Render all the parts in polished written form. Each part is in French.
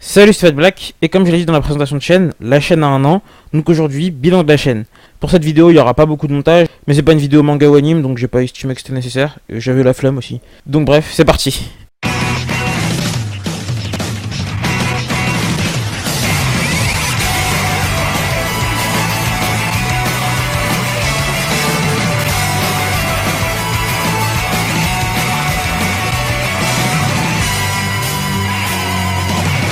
Salut, c'est Fat Black, et comme je l'ai dit dans la présentation de chaîne, la chaîne a un an, donc aujourd'hui, bilan de la chaîne. Pour cette vidéo, il n'y aura pas beaucoup de montage, mais c'est pas une vidéo manga ou anime, donc j'ai pas estimé que c'était nécessaire, j'avais la flemme aussi. Donc bref, c'est parti.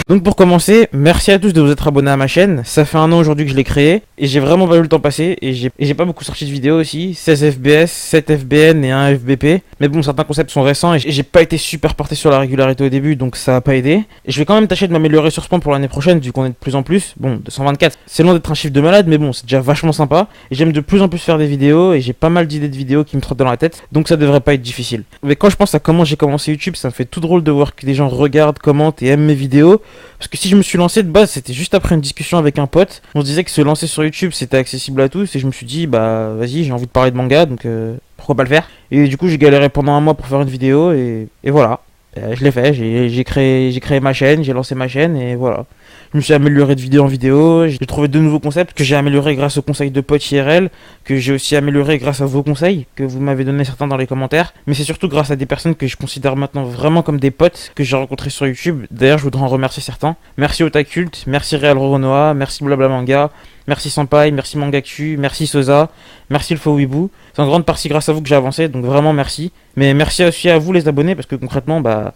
Donc pour commencer, merci à tous de vous être abonnés à ma chaîne, ça fait un an aujourd'hui que je l'ai créé, et j'ai vraiment pas vu le temps passer, et j'ai pas beaucoup sorti de vidéos aussi, 16 FPS, 7 FBN et 1 FBP, mais bon certains concepts sont récents, et j'ai pas été super porté sur la régularité au début, donc ça a pas aidé, et je vais quand même tâcher de m'améliorer sur ce point pour l'année prochaine, vu qu'on est de plus en plus, bon 224, c'est loin d'être un chiffre de malade, mais bon c'est déjà vachement sympa, et j'aime de plus en plus faire des vidéos, et j'ai pas mal d'idées de vidéos qui me trottent dans la tête, donc ça devrait pas être difficile. Mais quand je pense à comment j'ai commencé YouTube, ça me fait tout drôle de voir que des gens regardent, commentent et aiment mes vidéos, parce que si je me suis lancé de base, c'était juste après une discussion avec un pote. On se disait que se lancer sur YouTube, c'était accessible à tous. Et je me suis dit, bah vas-y, j'ai envie de parler de manga, donc pourquoi pas le faire. Et du coup, j'ai galéré pendant un mois pour faire une vidéo, et voilà. Je l'ai fait, j'ai créé ma chaîne, j'ai lancé ma chaîne, et voilà. Je me suis amélioré de vidéo en vidéo, j'ai trouvé de nouveaux concepts que j'ai améliorés grâce aux conseils de potes IRL, que j'ai aussi amélioré grâce à vos conseils, que vous m'avez donné certains dans les commentaires, mais c'est surtout grâce à des personnes que je considère maintenant vraiment comme des potes que j'ai rencontrés sur YouTube. D'ailleurs, je voudrais en remercier certains. Merci Otakult, merci Real Roronoa, merci Blabla Manga, merci Senpai, merci Mangactu, merci Sosa, merci le Faux Weeboo. C'est en grande partie grâce à vous que j'ai avancé, donc vraiment merci. Mais merci aussi à vous les abonnés, parce que concrètement, bah,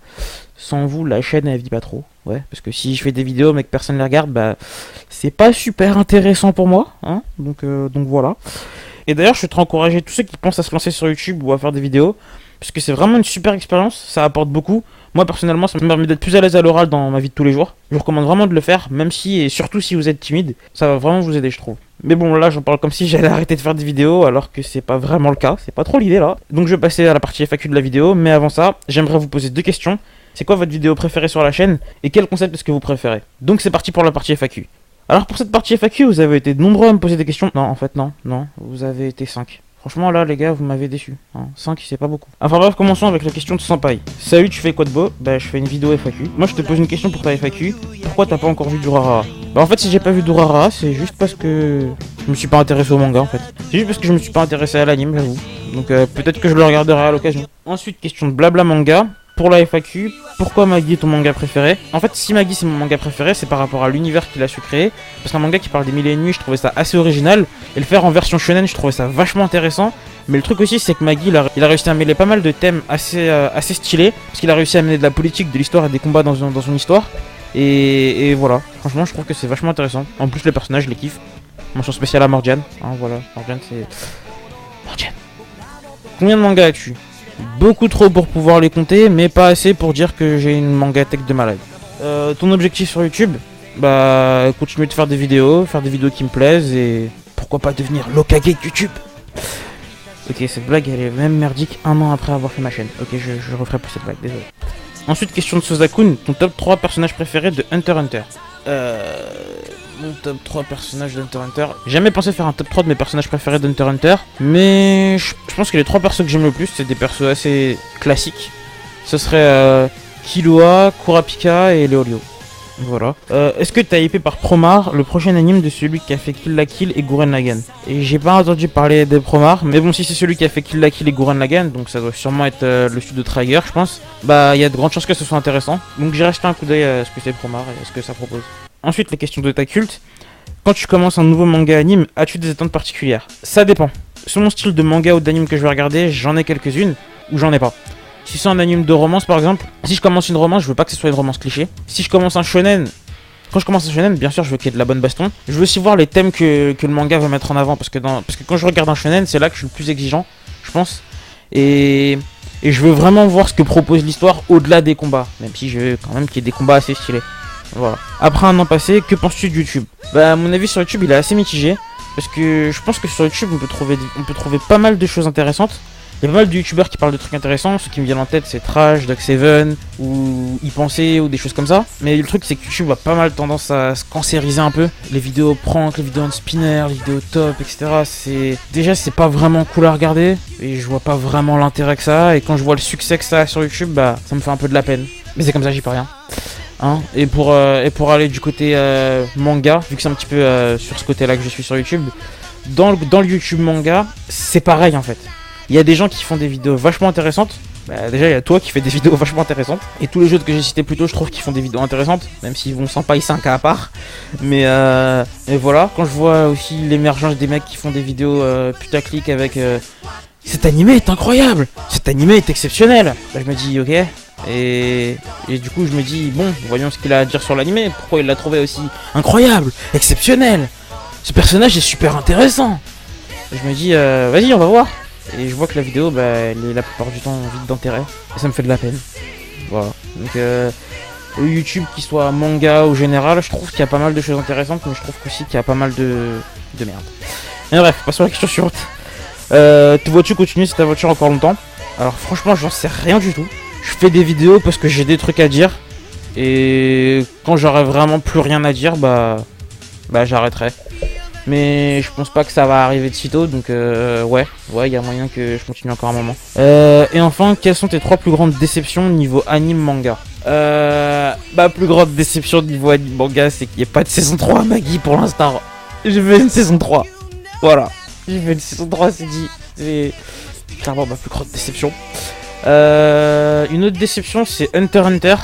sans vous, la chaîne elle vit pas trop. Ouais, parce que si je fais des vidéos mais que personne les regarde, bah, c'est pas super intéressant pour moi, hein. Donc voilà. Et d'ailleurs, je suis très encouragé tous ceux qui pensent à se lancer sur YouTube ou à faire des vidéos, parce que c'est vraiment une super expérience, ça apporte beaucoup. Moi personnellement, ça me permet d'être plus à l'aise à l'oral dans ma vie de tous les jours. Je vous recommande vraiment de le faire, même si et surtout si vous êtes timide, ça va vraiment vous aider, je trouve. Mais bon, là j'en parle comme si j'allais arrêter de faire des vidéos, alors que c'est pas vraiment le cas, c'est pas trop l'idée là. Donc je vais passer à la partie FAQ de la vidéo, mais avant ça, j'aimerais vous poser deux questions. C'est quoi votre vidéo préférée sur la chaîne et quel concept est-ce que vous préférez? Donc c'est parti pour la partie FAQ. Alors pour cette partie FAQ, vous avez été nombreux à me poser des questions. Non, en fait non, vous avez été 5. Franchement là les gars, vous m'avez déçu. 5 c'est pas beaucoup. Enfin bref, commençons avec la question de Senpai. Salut, tu fais quoi de beau? Bah je fais une vidéo FAQ. Moi je te pose une question pour ta FAQ. Pourquoi t'as pas encore vu Durarara? Bah en fait si j'ai pas vu Durarara, c'est juste parce que je me suis pas intéressé au manga en fait. C'est juste parce que je me suis pas intéressé à l'anime, j'avoue. Donc peut-être que je le regarderai à l'occasion. Ensuite, question de Blabla Manga. Pour la FAQ, pourquoi Maggie est ton manga préféré? En fait, si Maggie c'est mon manga préféré, c'est par rapport à l'univers qu'il a su créer. Parce qu'un manga qui parle des mille et une nuits, je trouvais ça assez original. Et le faire en version shonen, je trouvais ça vachement intéressant. Mais le truc aussi, c'est que Maggie, il a réussi à mêler pas mal de thèmes assez stylés. Parce qu'il a réussi à mêler de la politique, de l'histoire et des combats dans son histoire. Et voilà, franchement, je trouve que c'est vachement intéressant. En plus, les personnages, je les kiffe. Mention spéciale à Mordiane. Voilà, Mordiane, c'est... Mordiane. Combien de mangas as-tu? Beaucoup trop pour pouvoir les compter, mais pas assez pour dire que j'ai une mangatech de malade. Ton objectif sur YouTube? Bah, continuer de faire des vidéos qui me plaisent et pourquoi pas devenir l'Okage de YouTube. Ok, cette blague elle est même merdique un an après avoir fait ma chaîne. Ok, je referai plus cette blague, désolé. Ensuite, question de Sosakun, ton top 3 personnages préférés de Hunter x Hunter. Mon top 3 personnages d'Hunter x Hunter. J'ai jamais pensé faire un top 3 de mes personnages préférés d'Hunter x Hunter, mais je pense que les 3 persos que j'aime le plus, c'est des persos assez classiques. Ce serait Killua, Kurapika et Leolio. Voilà. Est-ce que t'as hypé par Promare, le prochain anime de celui qui a fait Kill la Kill et Gurren Lagann? Et j'ai pas entendu parler de Promare, mais bon, si c'est celui qui a fait Kill la Kill et Gurren Lagann, donc ça doit sûrement être le studio de Trigger, je pense. Bah, il y a de grandes chances que ce soit intéressant. Donc j'ai resté un coup d'œil à ce que c'est Promare et à ce que ça propose. Ensuite, les questions de ta culte. Quand tu commences un nouveau manga anime, as-tu des attentes particulières? Ça dépend. Selon le style de manga ou d'anime que je vais regarder, j'en ai quelques-unes ou j'en ai pas. Si c'est un anime de romance par exemple, si je commence une romance, je veux pas que ce soit une romance cliché. Si je commence un shonen, quand je commence un shonen, bien sûr je veux qu'il y ait de la bonne baston. Je veux aussi voir les thèmes que le manga va mettre en avant parce que quand je regarde un shonen, c'est là que je suis le plus exigeant, je pense. Et je veux vraiment voir ce que propose l'histoire au-delà des combats, même si je veux quand même qu'il y ait des combats assez stylés. Voilà. Après un an passé, que penses-tu de YouTube? Bah, à mon avis sur YouTube, il est assez mitigé. Parce que je pense que sur YouTube, on peut trouver pas mal de choses intéressantes. Il y a pas mal de youtubeurs qui parlent de trucs intéressants. Ce qui me vient en tête, c'est Trash, Doc7, ou Y Penser, ou des choses comme ça. Mais le truc, c'est que YouTube a pas mal tendance à se cancériser un peu. Les vidéos prank, les vidéos en spinner, les vidéos top, etc. Déjà, c'est pas vraiment cool à regarder. Et je vois pas vraiment l'intérêt que ça a. Et quand je vois le succès que ça a sur YouTube, bah, ça me fait un peu de la peine. Mais c'est comme ça, j'y peux rien. Hein, et pour aller du côté manga, vu que c'est un petit peu sur ce côté-là que je suis sur YouTube, dans le YouTube manga, c'est pareil en fait. Il y a des gens qui font des vidéos vachement intéressantes. Bah, déjà, il y a toi qui fais des vidéos vachement intéressantes. Et tous les jeux que j'ai cités plus tôt, je trouve qu'ils font des vidéos intéressantes. Même s'ils vont sans paille 5 à part. Mais voilà, quand je vois aussi l'émergence des mecs qui font des vidéos putaclic avec cet animé est incroyable, cet animé est exceptionnel. Bah, je me dis ok. Et du coup, je me dis bon, voyons ce qu'il a à dire sur l'animé. Pourquoi il l'a trouvé aussi incroyable, exceptionnel. Ce personnage est super intéressant. Et je me dis vas-y, on va voir. Et je vois que la vidéo, bah, elle est la plupart du temps vide d'intérêt. Et ça me fait de la peine. Voilà. Donc, YouTube, qu'il soit manga ou général, je trouve qu'il y a pas mal de choses intéressantes, mais je trouve aussi qu'il y a pas mal de merde. Mais bref, passons à la question suivante. Te vois-tu continuer cette aventure encore longtemps? Alors, franchement, j'en sais rien du tout. Je fais des vidéos parce que j'ai des trucs à dire. Et quand j'aurai vraiment plus rien à dire, bah j'arrêterai. Mais je pense pas que ça va arriver de sitôt, donc ouais, il y a moyen que je continue encore un moment. Et enfin, quelles sont tes 3 plus grandes déceptions niveau anime manga? Ma plus grande déception niveau anime manga, c'est qu'il n'y ait pas de saison 3 à Maggie pour l'instant. Je veux une saison 3. Voilà. Je veux une saison 3, c'est dit. C'est clairement ma plus grande déception. Une autre déception, c'est Hunter x Hunter.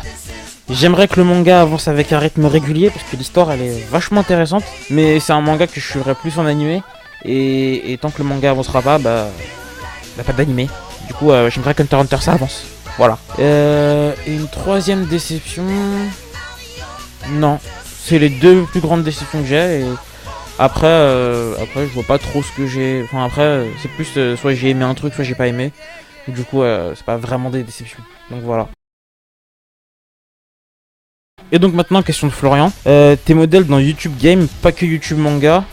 J'aimerais que le manga avance avec un rythme régulier parce que l'histoire elle est vachement intéressante, mais c'est un manga que je suivrai plus en animé et tant que le manga avancera pas, bah pas d'animé. Du coup j'aimerais que Hunter x Hunter ça avance. Voilà. Et une troisième déception, non, c'est les 2 plus grandes déceptions que j'ai. Et après je vois pas trop ce que j'ai. Enfin après c'est plus soit j'ai aimé un truc soit j'ai pas aimé. Du coup c'est pas vraiment des déceptions. Donc voilà. Et donc maintenant, question de Florian. Tes modèles dans YouTube Game, pas que YouTube Manga.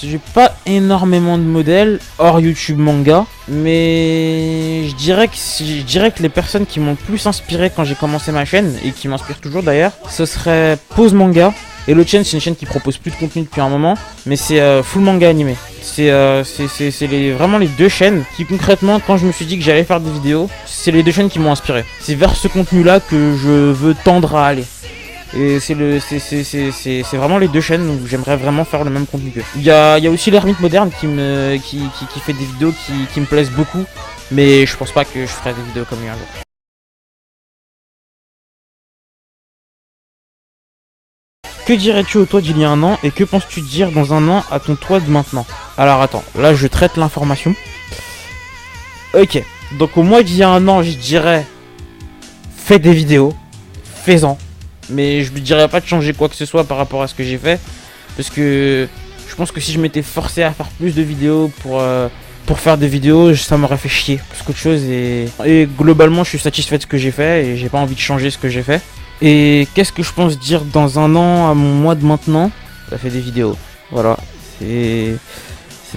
J'ai pas énormément de modèles hors YouTube Manga. Mais je dirais que les personnes qui m'ont le plus inspiré quand j'ai commencé ma chaîne, et qui m'inspirent toujours d'ailleurs, ce serait Pause Manga. Et l'autre chaîne, c'est une chaîne qui propose plus de contenu depuis un moment, mais c'est Full Manga Animé. C'est vraiment les 2 chaînes qui concrètement, quand je me suis dit que j'allais faire des vidéos, c'est les 2 chaînes qui m'ont inspiré. C'est vers ce contenu-là que je veux tendre à aller. Et c'est vraiment les 2 chaînes où j'aimerais vraiment faire le même contenu qu'eux. Il y a aussi l'Ermite Moderne qui fait des vidéos qui me plaisent beaucoup, mais je pense pas que je ferai des vidéos comme lui un jour. Que dirais-tu au toi d'il y a un an et que penses-tu dire dans un an à ton toi de maintenant? Alors attends, là je traite l'information. Ok, donc au mois d'il y a un an je dirais fais des vidéos, fais-en. Mais je ne dirais pas de changer quoi que ce soit par rapport à ce que j'ai fait. Parce que je pense que si je m'étais forcé à faire plus de vidéos pour faire des vidéos, ça m'aurait fait chier plus qu'autre chose. Et globalement je suis satisfait de ce que j'ai fait et j'ai pas envie de changer ce que j'ai fait. Et qu'est-ce que je pense dire dans un an à mon mois de maintenant? Ça fait des vidéos. Voilà. C'est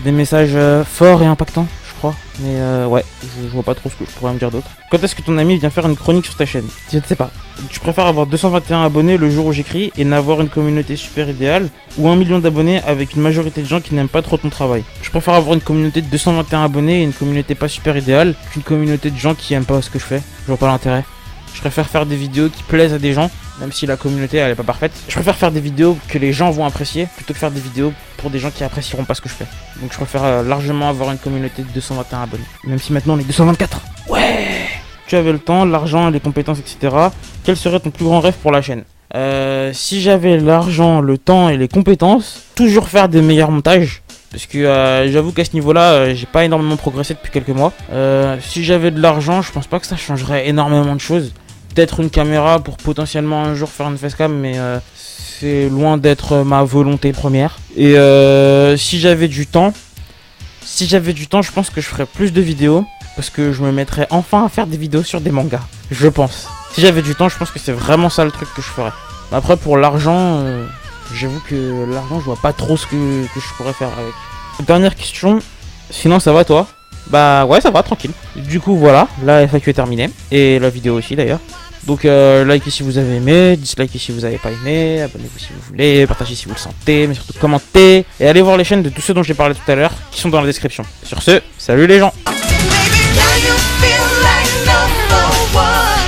des messages forts et impactants, je crois. Mais ouais, je vois pas trop ce que je pourrais me dire d'autre. Quand est-ce que ton ami vient faire une chronique sur ta chaîne? Je ne sais pas. Tu préfères avoir 221 abonnés le jour où j'écris et n'avoir une communauté super idéale, ou 1 million d'abonnés avec une majorité de gens qui n'aiment pas trop ton travail? Je préfère avoir une communauté de 221 abonnés et une communauté pas super idéale qu'une communauté de gens qui aiment pas ce que je fais. Je vois pas l'intérêt. Je préfère faire des vidéos qui plaisent à des gens, même si la communauté elle est pas parfaite. Je préfère faire des vidéos que les gens vont apprécier, plutôt que faire des vidéos pour des gens qui apprécieront pas ce que je fais. Donc je préfère largement avoir une communauté de 221 abonnés. Même si maintenant on est 224. Ouais. Tu avais le temps, l'argent, les compétences, etc. Quel serait ton plus grand rêve pour la chaîne? Si j'avais l'argent, le temps et les compétences, toujours faire des meilleurs montages. Parce que j'avoue qu'à ce niveau-là, j'ai pas énormément progressé depuis quelques mois. Si j'avais de l'argent, je pense pas que ça changerait énormément de choses. Peut-être une caméra pour potentiellement un jour faire une facecam, mais c'est loin d'être ma volonté première. Et si j'avais du temps, je pense que je ferais plus de vidéos. Parce que je me mettrais enfin à faire des vidéos sur des mangas. Je pense. Si j'avais du temps, je pense que c'est vraiment ça le truc que je ferais. Après, pour l'argent... j'avoue que l'argent, je vois pas trop ce que je pourrais faire avec. Dernière question. Sinon, ça va toi? Bah ouais, ça va, tranquille. Du coup, voilà. La FAQ est terminée. Et la vidéo aussi, d'ailleurs. Donc, likez si vous avez aimé. Dislikez si vous avez pas aimé. Abonnez-vous si vous voulez. Partagez si vous le sentez. Mais surtout, commentez. Et allez voir les chaînes de tous ceux dont j'ai parlé tout à l'heure. Qui sont dans la description. Sur ce, salut les gens! Now you feel like number one.